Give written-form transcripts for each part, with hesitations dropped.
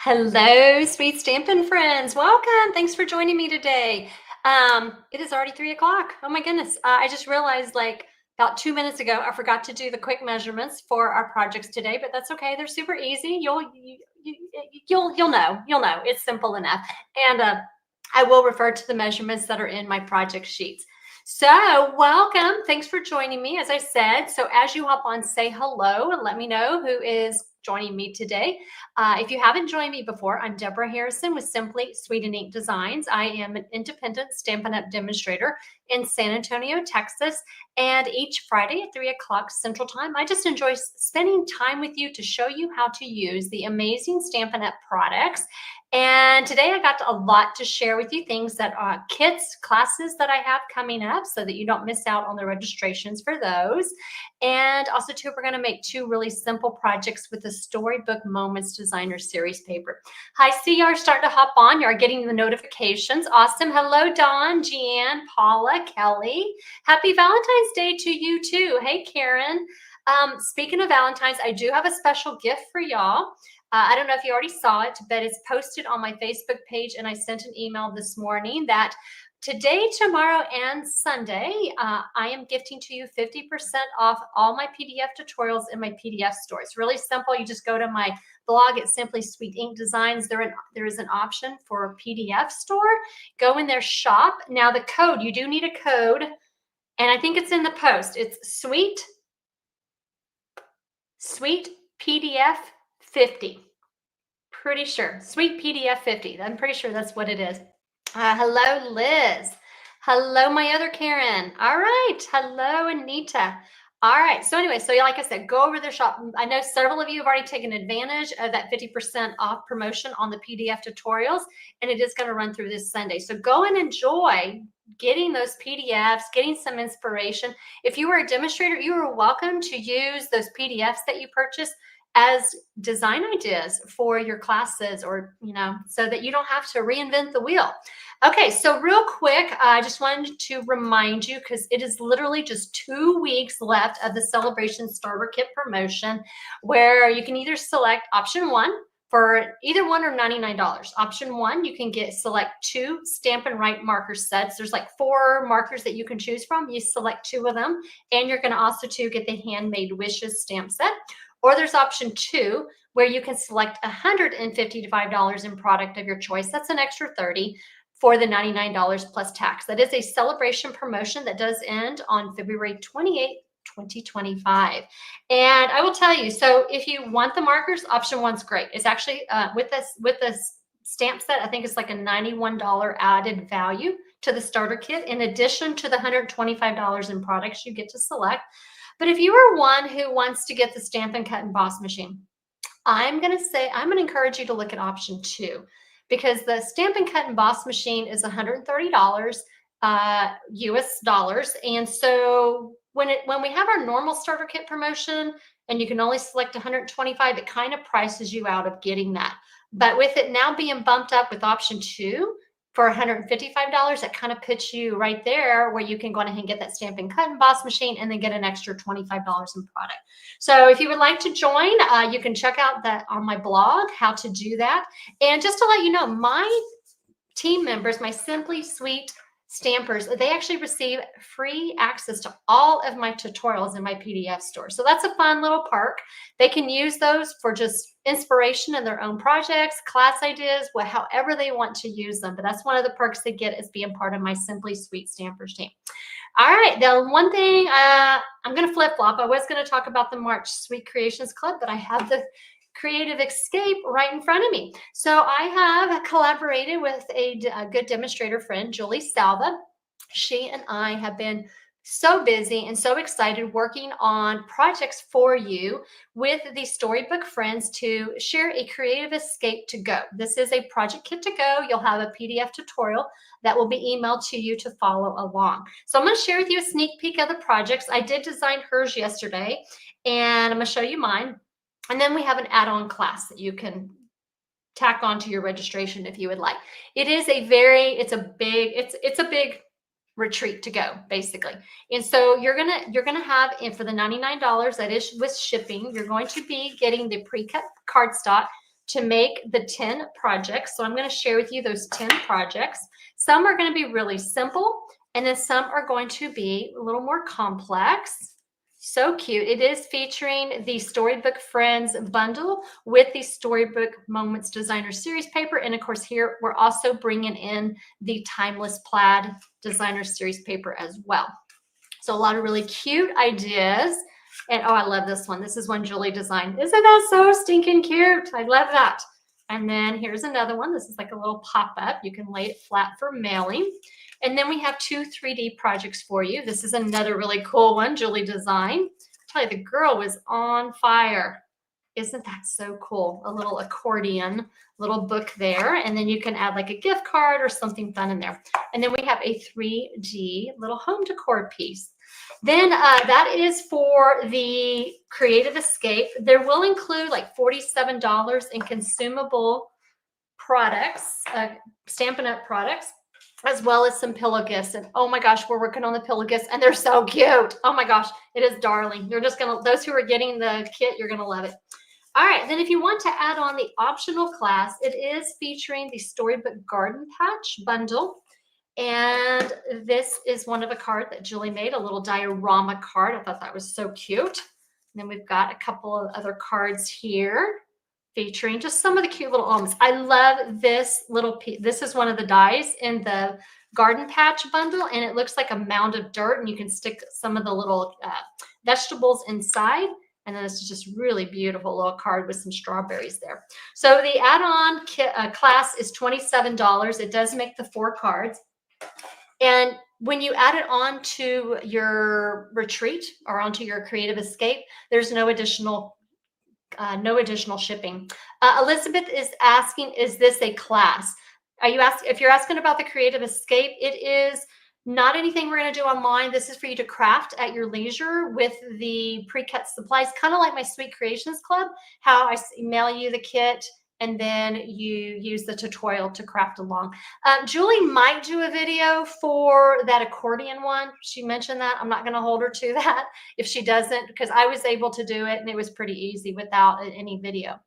Hello, sweet Stampin' friends. Welcome. Thanks for joining me today. It is already 3 o'clock. Oh my goodness. I just realized like about 2 minutes ago, I forgot to do the quick measurements for our projects today, but that's okay. They're super easy. You'll know. You'll know. It's simple enough. And I will refer to the measurements that are in my project sheets. So welcome. Thanks for joining me. As I said, so as you hop on, say hello and let me know who is joining me today. If you haven't joined me before, I'm Debra Harrison with Simply Sweet and Ink Designs. I am an independent Stampin' Up! Demonstrator in San Antonio, Texas. And each Friday at 3 o'clock Central Time, I just enjoy spending time with you to show you how to use the amazing Stampin' Up! Products. And today I got a lot to share with you, things that are kits, classes that I have coming up so that you don't miss out on the registrations for those. And also too, we're going to make 2 really simple projects with the Storybook Moments Designer Series paper. Hi, see, you're starting to hop on. You're getting the notifications. Awesome. Hello, Dawn, Jeanne, Paula, Kelly. Happy Valentine's Day to you too. Hey, Karen. Speaking of Valentine's, I do have a special gift for y'all. I don't know if you already saw it, but it's posted on my Facebook page, and I sent an email this morning that today, tomorrow, and Sunday, I am gifting to you 50% off all my PDF tutorials in my PDF store. It's really simple. You just go to my blog at Simply Sweet Ink Designs. There is an option for a PDF store. Go in there, shop. Now the code, you do need a code, and I think it's in the post. It's Sweet PDF 50. Pretty sure. Sweet PDF 50. I'm pretty sure that's what it is. Hello, Liz. Hello, my other Karen. All right. Hello, Anita. All right. So anyway, so like I said, go over their shop. I know several of you have already taken advantage of that 50% off promotion on the PDF tutorials, and it is going to run through this Sunday. So go and enjoy getting those PDFs, getting some inspiration. If you were a demonstrator, you are welcome to use those PDFs that you purchase as design ideas for your classes, or, so that you don't have to reinvent the wheel. Okay, so real quick, I just wanted to remind you, because it is literally just 2 weeks left of the Celebration Starter Kit promotion, where you can either select option 1 for either one or $99. Option 1, you can select 2 Stampin' Write marker sets. There's like 4 markers that you can choose from. You select 2 of them, and you're going to also get the Handmade Wishes stamp set. Or there's option 2, where you can select $155 in product of your choice. That's an extra $30 for the $99 plus tax. That is a celebration promotion that does end on February 28th, 2025. And I will tell you, so if you want the markers, option 1's great. It's actually with this stamp set, I think it's like a $91 added value to the starter kit, in addition to the $125 in products you get to select. But if you are one who wants to get the Stampin' Cut and Emboss machine, I'm going to encourage you to look at option 2, because the Stampin' Cut and Emboss machine is $130 US dollars. And so when we have our normal starter kit promotion and you can only select 125, it kind of prices you out of getting that. But with it now being bumped up with option 2 for $155, it kind of puts you right there where you can go ahead and get that Stampin' Cut and Emboss machine and then get an extra $25 in product. So if you would like to join, you can check out that on my blog, how to do that. And just to let you know, my team members, my Simply Sweet Stampers, they actually receive free access to all of my tutorials in my PDF store. So that's a fun little perk. They can use those for just inspiration in their own projects, class ideas, however they want to use them. But that's one of the perks they get, is being part of my Simply Sweet Stampers team. All right, the one thing, I'm going to flip-flop. I was going to talk about the March Sweet Creations Club, but I have the Creative Escape right in front of me. So I have collaborated with a good demonstrator friend, Julie Salva. She and I have been so busy and so excited working on projects for you with the Storybook friends to share a Creative Escape to go. This is a project kit to go. You'll have a PDF tutorial that will be emailed to you to follow along. So I'm going to share with you a sneak peek of the projects. I did design hers yesterday, and I'm going to show you mine. And then we have an add-on class that you can tack onto your registration if you would like. It is it's a big retreat to go, basically. And so you're gonna have, and for the $99 that is with shipping, you're going to be getting the pre-cut cardstock, to make the 10 projects. So I'm going to share with you those 10 projects. Some are going to be really simple, and then some are going to be a little more complex. So cute. It is featuring the Storybook Friends bundle with the Storybook Moments Designer Series paper. And of course, here we're also bringing in the Timeless Plaid Designer Series paper as well. So a lot of really cute ideas. And oh, I love this one. This is one Julie designed. Isn't that so stinking cute? I love that. And then here's another one. This is like a little pop-up. You can lay it flat for mailing. And then we have 2 3D projects for you. This is another really cool one Julie designed. I tell you, the girl was on fire. Isn't that so cool? A little accordion, little book there. And then you can add like a gift card or something fun in there. And then we have a 3D little home decor piece. Then that is for the Creative Escape. There will include like $47 in consumable products, Stampin' Up! Products, as well as some pillow gifts. And oh my gosh, we're working on the pillow gifts and they're so cute. Oh my gosh, it is darling. You're just gonna, those who are getting the kit, you're gonna love it. All right, then if you want to add on the optional class, it is featuring the Storybook Garden Patch bundle. And this is one of a card that Julie made, a little diorama card. I thought that was so cute. And then we've got a couple of other cards here featuring just some of the cute little almonds. I love this little piece. This is one of the dies in the Garden Patch bundle, and it looks like a mound of dirt, and you can stick some of the little vegetables inside. And then it's just really beautiful little card with some strawberries there. So the add-on class is $27. It does make the 4 cards. And when you add it on to your retreat or onto your Creative Escape, there's no additional shipping. Elizabeth is asking, is this a class? Are you asking? If you're asking about the Creative Escape, it is not anything we're going to do online. This is for you to craft at your leisure with the pre-cut supplies, kind of like my Sweet Creations Club, how I mail you the kit and then you use the tutorial to craft along. Julie might do a video for that accordion one. She mentioned that. I'm not going to hold her to that if she doesn't, because I was able to do it and it was pretty easy without any video.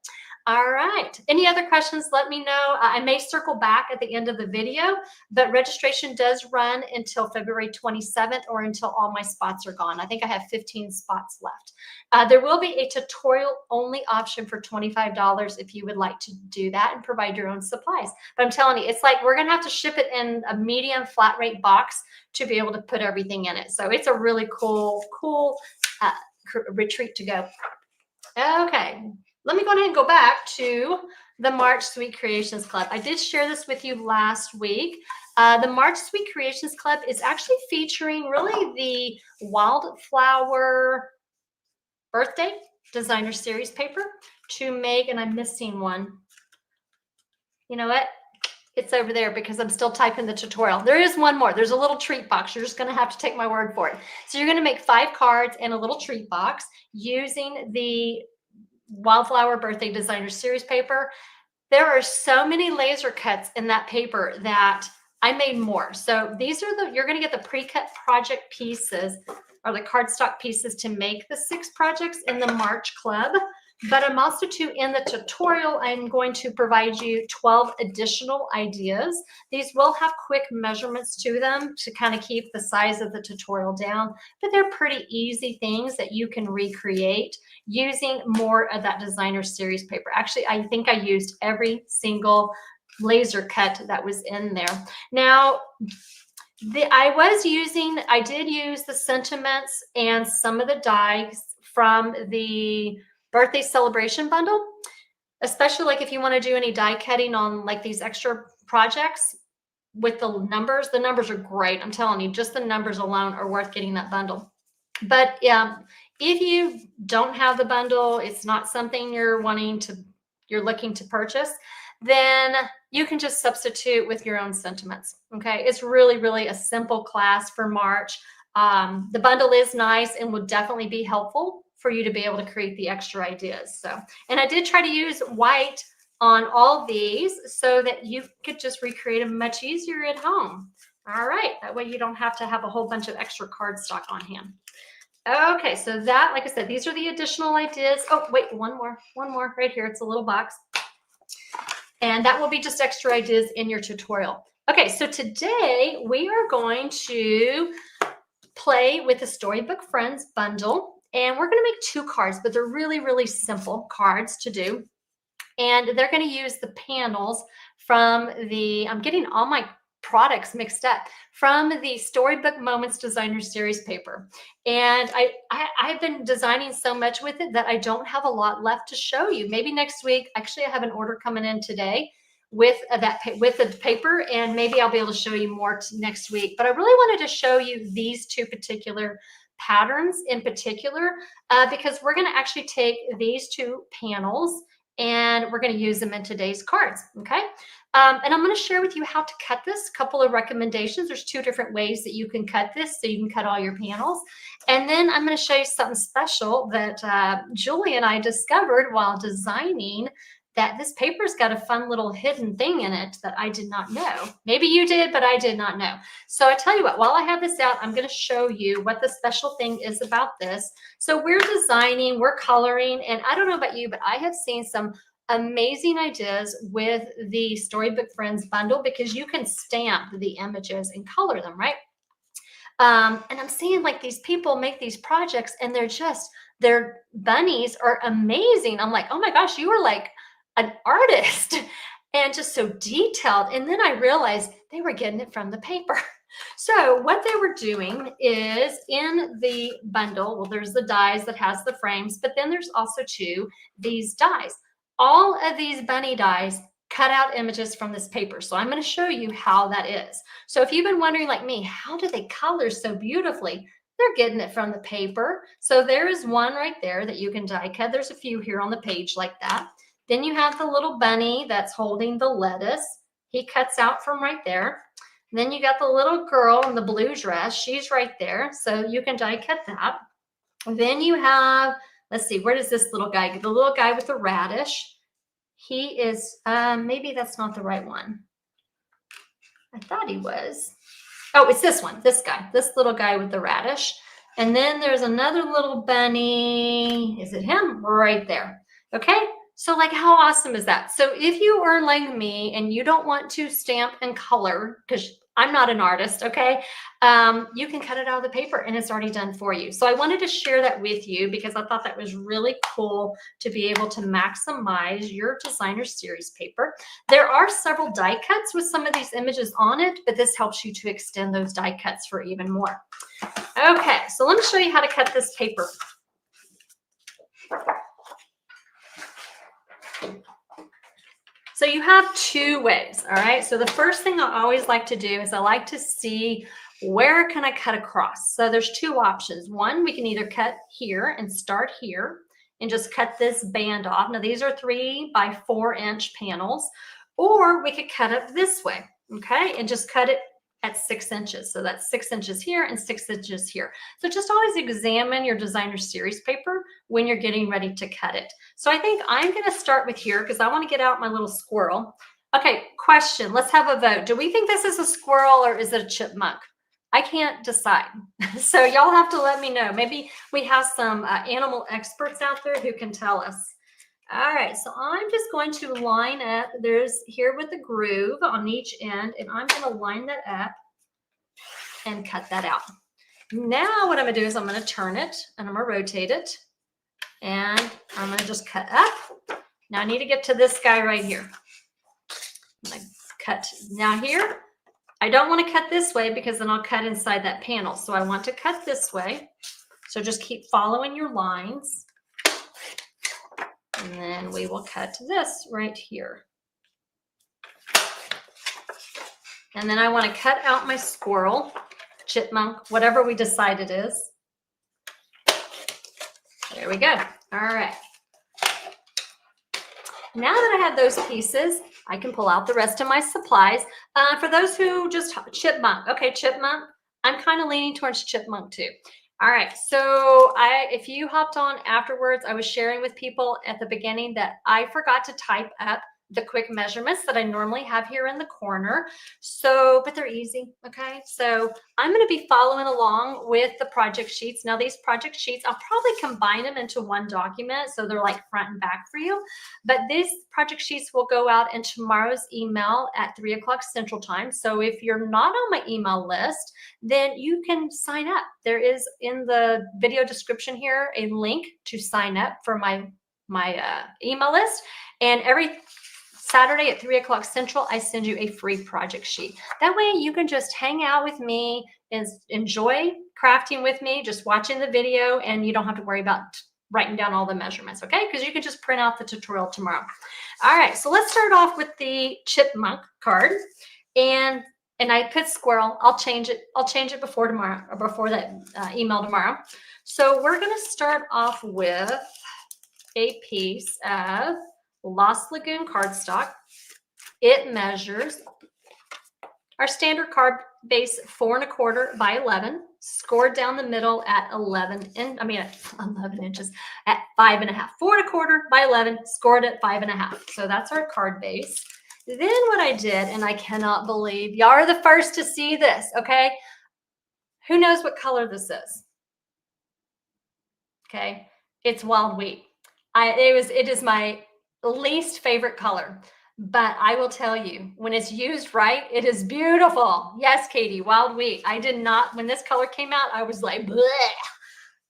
All right. Any other questions? Let me know. I may circle back at the end of the video, but registration does run until February 27th or until all my spots are gone. I think I have 15 spots left. There will be a tutorial only option for $25 if you would like to do that and provide your own supplies. But I'm telling you, it's like we're going to have to ship it in a medium flat rate box to be able to put everything in it. So it's a really cool retreat to go. Okay. Let me go ahead and go back to the March Sweet Creations Club. I did share this with you last week. The March Sweet Creations Club is actually featuring really the Wildflower Birthday Designer Series paper to make, and I'm missing one. You know what? It's over there because I'm still typing the tutorial. There is one more. There's a little treat box. You're just going to have to take my word for it. So you're going to make 5 cards and a little treat box using the Wildflower Birthday Designer Series paper. There are so many laser cuts in that paper that I made more. So these are you're going to get the pre-cut project pieces or the cardstock pieces to make the 6 projects in the March Club. But I'm also in the tutorial, I'm going to provide you 12 additional ideas. These will have quick measurements to them to kind of keep the size of the tutorial down, but they're pretty easy things that you can recreate using more of that designer series paper. Actually, I think I used every single laser cut that was in there. Now, I did use the sentiments and some of the dies from the birthday celebration bundle, especially like if you want to do any die cutting on like these extra projects with the numbers are great. I'm telling you, just the numbers alone are worth getting that bundle. But if you don't have the bundle, it's not something you're looking to purchase, then you can just substitute with your own sentiments. Okay. It's really, really a simple class for March. The bundle is nice and would definitely be helpful for you to be able to create the extra ideas. So, and I did try to use white on all these so that you could just recreate them much easier at home. All right, that way you don't have to have a whole bunch of extra cardstock on hand. Okay, so that, like I said, these are the additional ideas. Oh, wait, one more right here. It's a little box. And that will be just extra ideas in your tutorial. Okay, so today we are going to play with the Storybook Friends bundle. And we're going to make 2 cards, but they're really, really simple cards to do. And they're going to use the panels from the, I'm getting all my products mixed up, from the Storybook Moments Designer Series paper. And I've been designing so much with it that I don't have a lot left to show you. Maybe next week. Actually, I have an order coming in today with with the paper, and maybe I'll be able to show you more next week. But I really wanted to show you these 2 particular patterns in particular, because we're going to actually take these 2 panels and we're going to use them in today's cards. Okay. And I'm going to share with you how to cut this. Couple of recommendations. There's 2 different ways that you can cut this, so you can cut all your panels. And then I'm going to show you something special that Julie and I discovered while designing, that this paper's got a fun little hidden thing in it that I did not know. Maybe you did, but I did not know. So I tell you what, while I have this out, I'm going to show you what the special thing is about this. So we're designing, we're coloring, and I don't know about you, but I have seen some amazing ideas with the Storybook Friends bundle, because you can stamp the images and color them, right? And I'm seeing like these people make these projects and their bunnies are amazing. I'm like, oh my gosh, you are like an artist and just so detailed. And then I realized they were getting it from the paper. So what they were doing is, in the bundle, well, there's the dies that has the frames, but then there's also these dies. All of these bunny dies cut out images from this paper. So I'm going to show you how that is. So if you've been wondering like me, how do they color so beautifully? They're getting it from the paper. So there is one right there that you can die cut. There's a few here on the page like that. Then you have the little bunny that's holding the lettuce. He cuts out from right there. Then you got the little girl in the blue dress. She's right there. So you can die cut that. Then you have, let's see, where does this little guy go? The little guy with the radish. He is, maybe that's not the right one. I thought he was. Oh, it's this one, this guy, this little guy with the radish. And then there's another little bunny. Is it him? Right there. Okay. So like, how awesome is that? So if you are like me and you don't want to stamp and color, because I'm not an artist, okay, you can cut it out of the paper and it's already done for you. So I wanted to share that with you because I thought that was really cool to be able to maximize your designer series paper. There are several die cuts with some of these images on it, but this helps you to extend those die cuts for even more. Okay, so let me show you how to cut this paper. So you have 2 ways, all right? So the first thing I always like to do is I like to see, where can I cut across? So there's 2 options. One, we can either cut here and start here and just cut this band off. Now these are 3 by 4 inch panels, or we could cut it this way, okay? And just cut it at 6 inches. So that's 6 inches here and 6 inches here. So just always examine your designer series paper when you're getting ready to cut it. So I think I'm going to start with here because I want to get out my little squirrel. Okay, question. Let's have a vote. Do we think this is a squirrel or is it a chipmunk? I can't decide. So y'all have to let me know. Maybe we have some animal experts out there who can tell us. All right, so I'm just going to line up, there's here with the groove on each end, and I'm going to line that up and cut that out. Now what I'm going to do is I'm going to turn it and I'm going to rotate it, and I'm going to just cut up. Now I need to get to this guy right here. I'm going to cut now here. I don't want to cut this way because then I'll cut inside that panel. So I want to cut this way. So just keep following your lines. And then we will cut this right here. And then I want to cut out my squirrel, chipmunk, whatever we decide it is. There we go. All right. Now that I have those pieces, I can pull out the rest of my supplies. For those who just chipmunk, okay, chipmunk, I'm kind of leaning towards chipmunk too. All right, so if you hopped on afterwards, I was sharing with people at the beginning that I forgot to type up the quick measurements that I normally have here in the corner. So, but they're easy, okay? So I'm gonna be following along with the project sheets. Now these project sheets, I'll probably combine them into one document so they're like front and back for you. But these project sheets will go out in tomorrow's email at 3 o'clock Central Time. So if you're not on my email list, then you can sign up. There is in the video description here a link to sign up for my email list. And every Saturday at 3 o'clock Central, I send you a free project sheet. That way you can just hang out with me and enjoy crafting with me, just watching the video, and you don't have to worry about writing down all the measurements, okay? Because you can just print out the tutorial tomorrow. All right, so let's start off with the chipmunk card. And I put squirrel. I'll change it before tomorrow, or before that email tomorrow. So we're gonna start off with a piece of Lost Lagoon cardstock. It measures our standard card base 4 1/4 by 11, scored down the middle at 11 inches, at 5 1/2. 4 1/4 by 11, scored at 5 1/2. So that's our card base. Then what I did, and I cannot believe y'all are the first to see this, okay? Who knows what color this is? Okay, it's wild wheat. It is my least favorite color, but I will tell you, when it's used right, it is beautiful. Yes, Katie, wild wheat. I did not, when this color came out, I was like, bleh.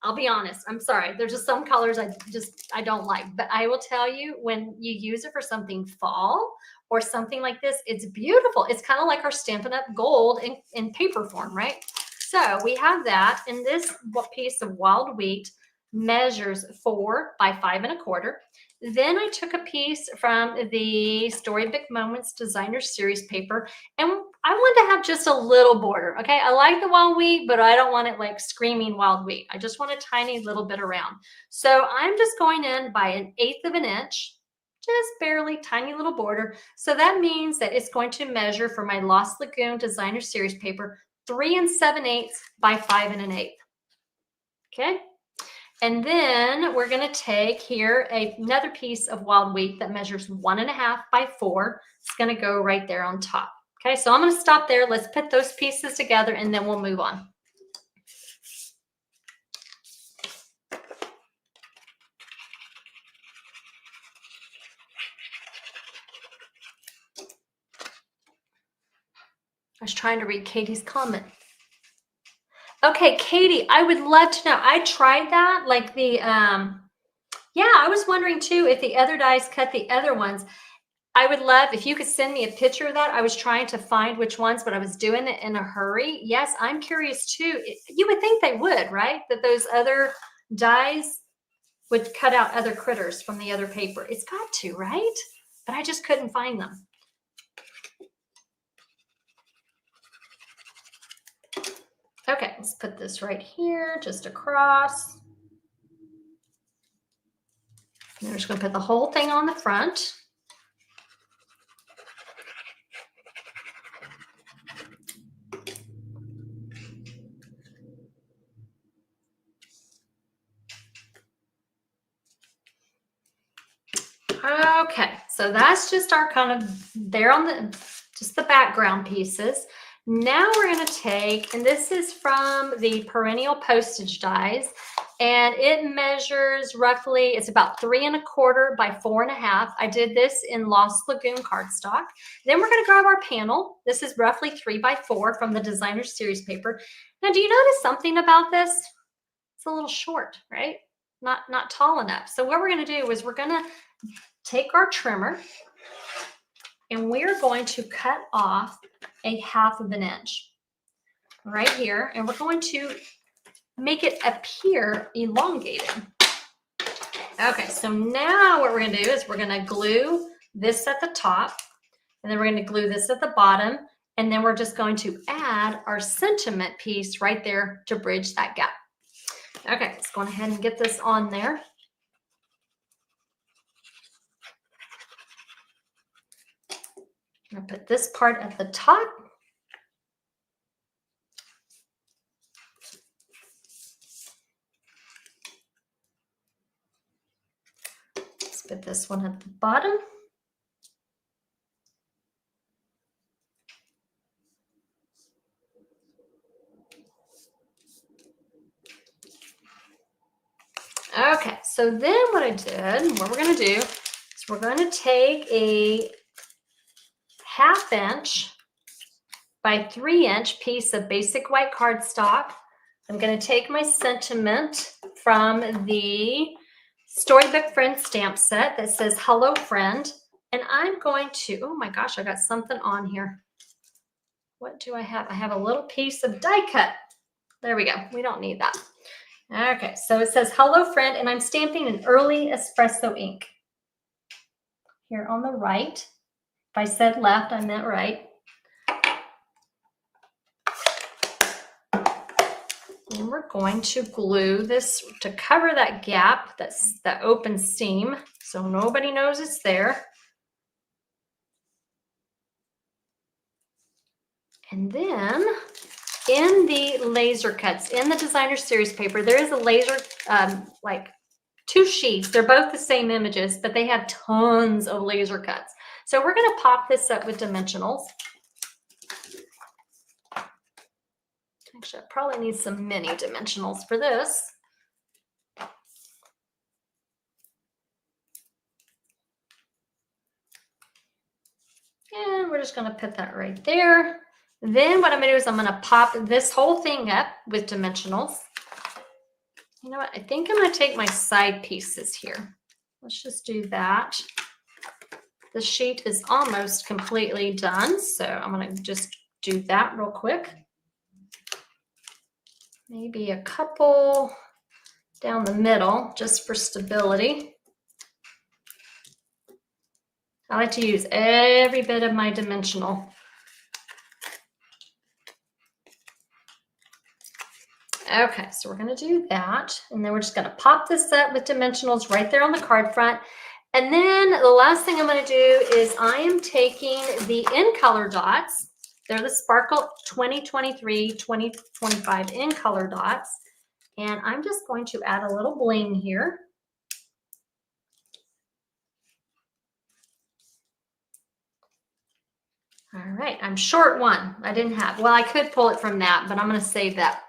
I'll be honest. I'm sorry. There's just some colors I don't like, but I will tell you, when you use it for something fall or something like this, it's beautiful. It's kind of like our Stampin' Up! Gold in paper form, right? So we have that, and this piece of wild wheat measures 4 by 5 1/4. Then I took a piece from the Storybook Moments Designer Series paper, and I wanted to have just a little border, okay? I like the wild wheat, but I don't want it like screaming wild wheat. I just want a tiny little bit around. So I'm just going in by 1/8 of an inch, just barely, tiny little border. So that means that it's going to measure for my Lost Lagoon Designer Series paper 3 7/8 by 5 1/8. Okay. And then we're going to take here another piece of wild wheat that measures 1 1/2 by 4. It's going to go right there on top. Okay, so I'm going to stop there. Let's put those pieces together and then we'll move on. I was trying to read Katie's comment. Okay, Katie, I would love to know. I tried that, like the, yeah, I was wondering too if the other dies cut the other ones. I would love if you could send me a picture of that. I was trying to find which ones, but I was doing it in a hurry. Yes, I'm curious too. You would think they would, right? That those other dies would cut out other critters from the other paper. It's got to, right? But I just couldn't find them. Okay, let's put this right here, just across. And we're just going to put the whole thing on the front. Okay, so that's just our kind of there on just the background pieces. Now we're going to take, and this is from the Perennial Postage Dies, and it measures roughly, it's about 3 1/4 by 4 1/2. I did this in Lost Lagoon cardstock. Then we're going to grab our panel. This is roughly 3 by 4 from the Designer Series paper. Now, do you notice something about this? It's a little short, right? Not tall enough. So what we're going to do is we're going to take our trimmer and we're going to cut off a 1/2 of an inch right here, and we're going to make it appear elongated. Okay, so now what we're going to do is we're going to glue this at the top, and then we're going to glue this at the bottom, and then we're just going to add our sentiment piece right there to bridge that gap. Okay, let's go ahead and get this on there. I'm going to put this part at the top. Let's put this one at the bottom. Okay, so then what we're going to do is we're going to take a 1/2 inch by 3 inch piece of basic white cardstock. I'm going to take my sentiment from the Storybook Friend stamp set that says Hello Friend, and I'm going to, oh my gosh, I got something on here. What do I have? I have a little piece of die cut. There we go. We don't need that. Okay, so it says Hello Friend, and I'm stamping an early espresso ink here on the right. If I said left, I meant right. And we're going to glue this to cover that gap, that's that open seam, so nobody knows it's there. And then in the laser cuts, in the designer series paper, there is a laser, like 2 sheets. They're both the same images, but they have tons of laser cuts. So we're going to pop this up with dimensionals. Actually, I probably need some mini dimensionals for this. And we're just going to put that right there. Then what I'm going to do is I'm going to pop this whole thing up with dimensionals. You know what? I think I'm going to take my side pieces here. Let's just do that. The sheet is almost completely done, so I'm going to just do that real quick. Maybe a couple down the middle just for stability. I like to use every bit of my dimensional. Okay, so we're going to do that, and then we're just going to pop this up with dimensionals right there on the card front. And then the last thing I'm going to do is I am taking the in color dots. They're the Sparkle 2023-2025 in color dots, and I'm just going to add a little bling here. All right, I'm short one. I didn't have, well, I could pull it from that, but I'm going to save that.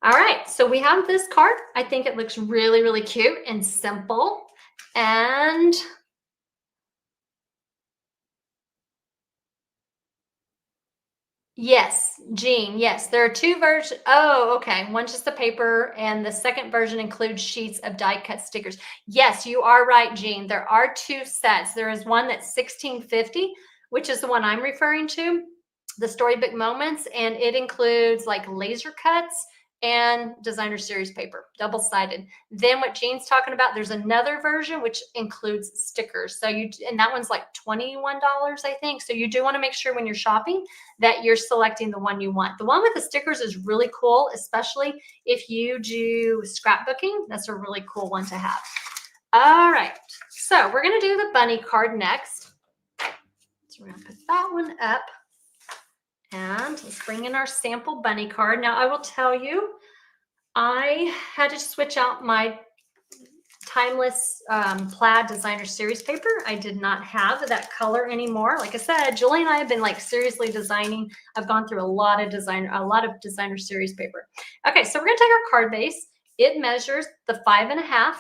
All right, so we have this card. I think it looks really, really cute and simple. And yes, Jean, yes, there are 2 versions. Oh, okay. One's just the paper, and the second version includes sheets of die-cut stickers. Yes, you are right, Jean. There are 2 sets. There is one that's $16.50, which is the one I'm referring to, the Storybook Moments, and it includes like laser cuts and designer series paper, double-sided. Then what Jean's talking about, there's another version which includes stickers. So and that one's like $21, I think. So you do want to make sure when you're shopping that you're selecting the one you want. The one with the stickers is really cool, especially if you do scrapbooking. That's a really cool one to have. All right, so we're going to do the bunny card next. So we're going to put that one up. And let's bring in our sample bunny card. Now, I will tell you, I had to switch out my timeless plaid designer series paper. I did not have that color anymore. Like I said, Julie and I have been like seriously designing. I've gone through a lot of designer series paper. Okay, so we're gonna take our card base. It measures the 5.5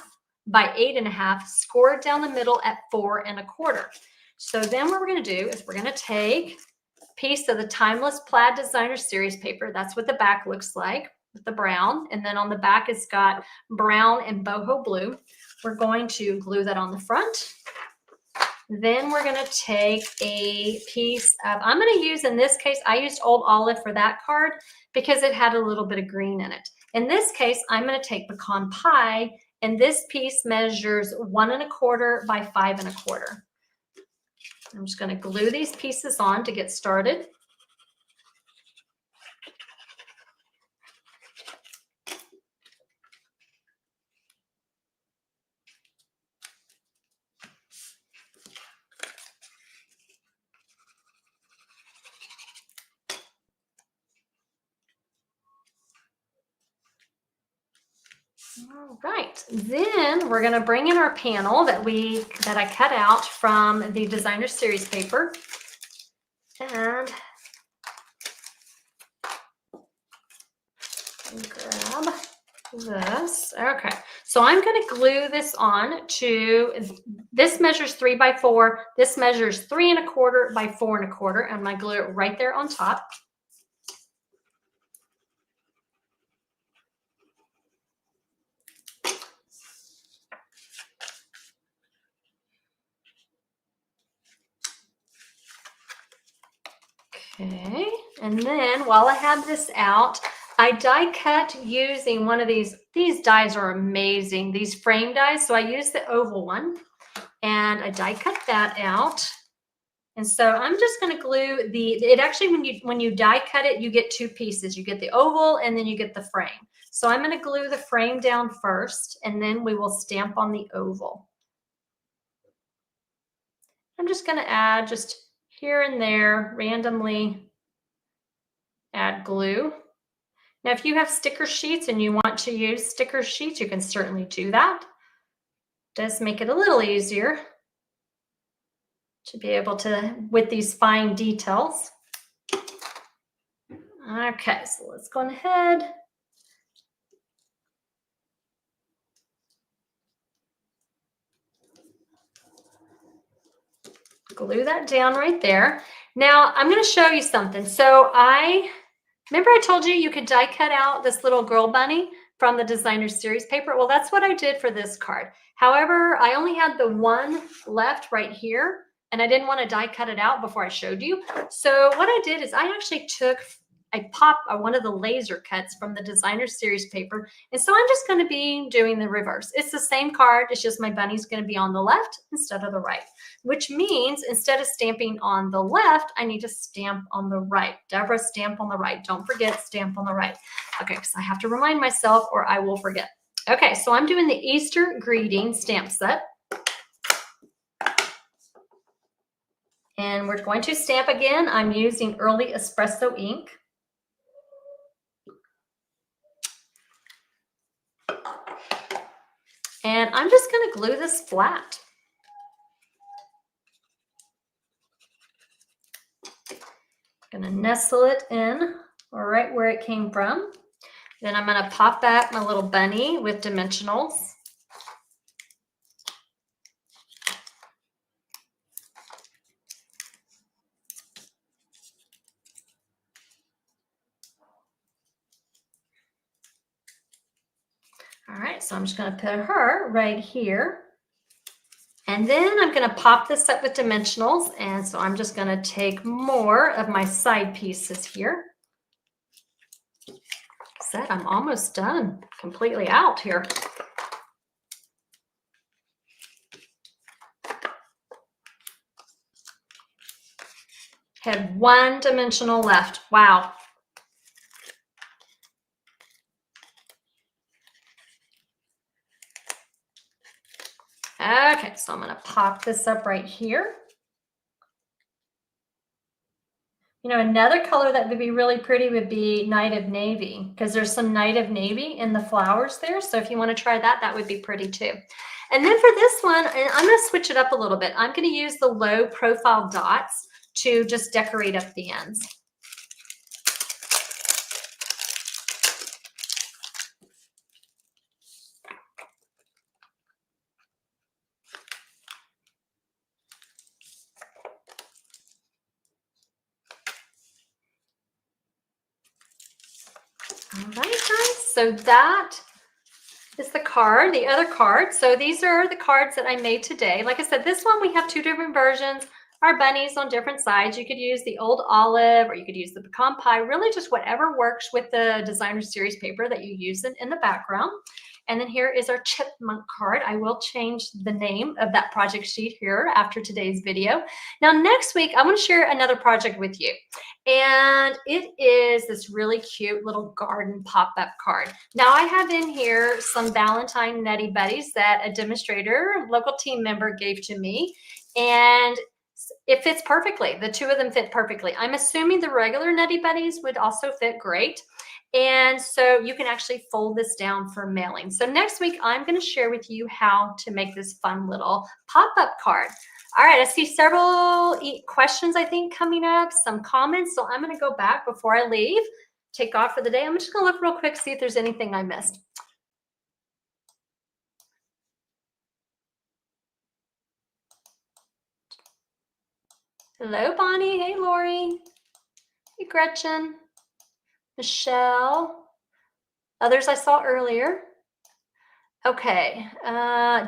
by 8.5, scored down the middle at 4 1/4. So then what we're gonna do is we're gonna take piece of the timeless plaid designer series paper. That's what the back looks like with the brown, and then on the back it's got brown and boho blue. We're going to glue that on the front. Then we're going to take a piece of, I'm going to use, in this case, I used Old Olive for that card because it had a little bit of green in it. In this case, I'm going to take pecan pie, and this piece measures 1 1/4 by 5 1/4. I'm just going to glue these pieces on to get started. All right, then we're going to bring in our panel that I cut out from the designer series paper, and grab this. Okay, so I'm going to glue this on to, this measures 3 by 4. This measures 3 1/4 by 4 1/4. And I'm going to glue it right there on top. Okay, and then while I have this out, I die cut using one of these. These dies are amazing, these frame dies. So I use the oval one and I die cut that out. And so I'm just going to glue it actually, when you die cut it, you get 2 pieces. You get the oval and then you get the frame. So I'm going to glue the frame down first and then we will stamp on the oval. I'm just going to add just here and there, randomly add glue. Now, if you have sticker sheets and you want to use sticker sheets, you can certainly do that. It does make it a little easier to be able to, with these fine details. Okay, so let's go ahead. Glue that down right there. Now, I'm going to show you something. So remember I told you could die cut out this little girl bunny from the designer series paper? Well, that's what I did for this card. However, I only had the one left right here, and I didn't want to die cut it out before I showed you. So what I did is I popped one of the laser cuts from the designer series paper. And so I'm just going to be doing the reverse. It's the same card. It's just my bunny's going to be on the left instead of the right, which means instead of stamping on the left, I need to stamp on the right. Debra, stamp on the right. Don't forget, stamp on the right. Okay, because I have to remind myself or I will forget. Okay, so I'm doing the Easter greeting stamp set. And we're going to stamp again. I'm using Early Espresso ink. And I'm just going to glue this flat. Going to nestle it in right where it came from. Then I'm going to pop back my little bunny with dimensionals. All right, so I'm just going to put her right here. And then I'm going to pop this up with dimensionals. And so I'm just going to take more of my side pieces here. Said I'm almost done, completely out here. Had one dimensional left. Wow. Okay, so I'm going to pop this up right here. You know, another color that would be really pretty would be Night of Navy, because there's some Night of Navy in the flowers there. So if you want to try that, that would be pretty too. And then for this one, and I'm going to switch it up a little bit. I'm going to use the low profile dots to just decorate up the ends. All right, guys, so that is the card, the other card. So these are the cards that I made today. Like I said, this one we have 2 different versions. Our bunnies on different sides. You could use the old olive or you could use the pecan pie, really just whatever works with the designer series paper that you use in the background. And then here is our chipmunk card. I will change the name of that project sheet here after today's video. Now, next week, I want to share another project with you. And it is this really cute little garden pop-up card. Now, I have in here some Valentine Nutty Buddies that a demonstrator, local team member gave to me. And it fits perfectly. The 2 of them fit perfectly. I'm assuming the regular Nutty Buddies would also fit great. And so you can actually fold this down for mailing. So next week, I'm going to share with you how to make this fun little pop-up card. All right, I see several questions, I think, coming up, some comments. So I'm going to go back before I leave, take off for the day. I'm just going to look real quick, see if there's anything I missed. Hello, Bonnie. Hey, Lori. Hey, Gretchen. Michelle. Others I saw earlier. Okay.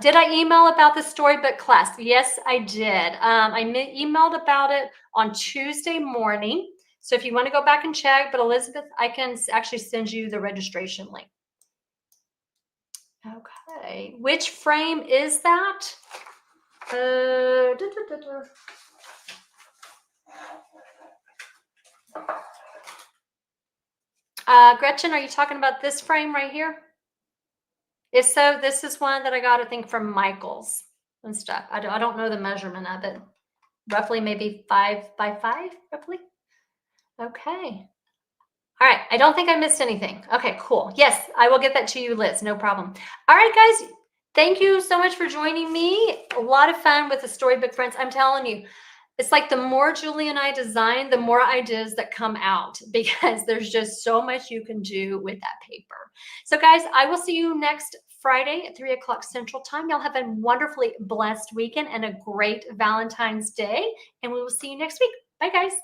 Did I email about the storybook class? Yes, I did. I emailed about it on Tuesday morning. So if you want to go back and check, but Elizabeth, I can actually send you the registration link. Okay. Which frame is that? Gretchen, are you talking about this frame right here? If so, this is one that I got, I think, from Michael's and stuff. I don't know the measurement of it. Roughly maybe 5 by 5, roughly. Okay. All right. I don't think I missed anything. Okay, cool. Yes, I will get that to you, Liz. No problem. All right, guys. Thank you so much for joining me. A lot of fun with the Storybook Friends. I'm telling you, it's like the more Julie and I design, the more ideas that come out because there's just so much you can do with that paper. So guys, I will see you next Friday at 3 o'clock Central Time. Y'all have a wonderfully blessed weekend and a great Valentine's Day. And we will see you next week. Bye, guys.